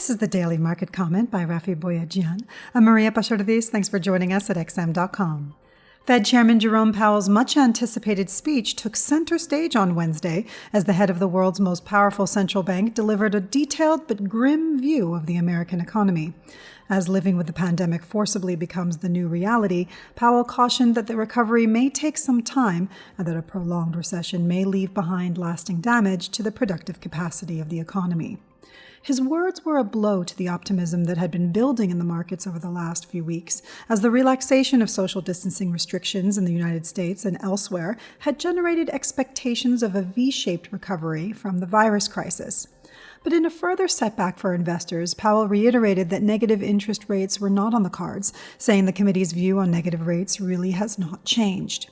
This is the Daily Market Comment by Rafi Boyadjian. I'm Maria Pachardis. Thanks for joining us at XM.com. Fed Chairman Jerome Powell's much-anticipated speech took center stage on Wednesday as the head of the world's most powerful central bank delivered a detailed but grim view of the American economy. As living with the pandemic forcibly becomes the new reality, Powell cautioned that the recovery may take some time and that a prolonged recession may leave behind lasting damage to the productive capacity of the economy. His words were a blow to the optimism that had been building in the markets over the last few weeks, as the relaxation of social distancing restrictions in the United States and elsewhere had generated expectations of a V-shaped recovery from the virus crisis. But in a further setback for investors, Powell reiterated that negative interest rates were not on the cards, saying the committee's view on negative rates really has not changed.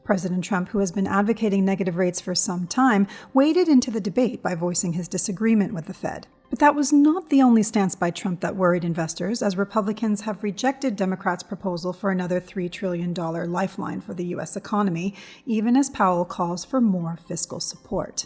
President Trump, who has been advocating negative rates for some time, waded into the debate by voicing his disagreement with the Fed. But that was not the only stance by Trump that worried investors, as Republicans have rejected Democrats' proposal for another $3 trillion lifeline for the U.S. economy, even as Powell calls for more fiscal support.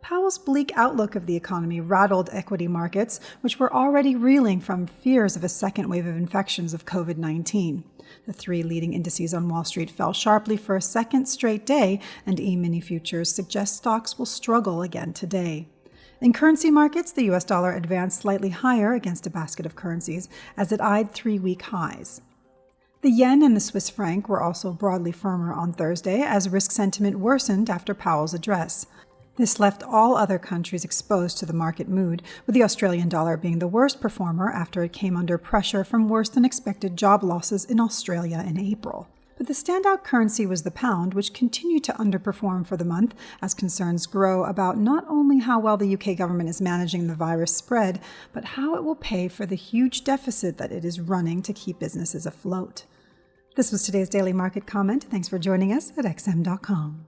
Powell's bleak outlook of the economy rattled equity markets, which were already reeling from fears of a second wave of infections of COVID-19. The three leading indices on Wall Street fell sharply for a second straight day, and E-mini futures suggest stocks will struggle again today. In currency markets, the U.S. dollar advanced slightly higher against a basket of currencies as it eyed three-week highs. The yen and the Swiss franc were also broadly firmer on Thursday as risk sentiment worsened after Powell's address. This left all other countries exposed to the market mood, with the Australian dollar being the worst performer after it came under pressure from worse-than-expected job losses in Australia in April. But the standout currency was the pound, which continued to underperform for the month as concerns grow about not only how well the UK government is managing the virus spread, but how it will pay for the huge deficit that it is running to keep businesses afloat. This was today's Daily Market Comment. Thanks for joining us at XM.com.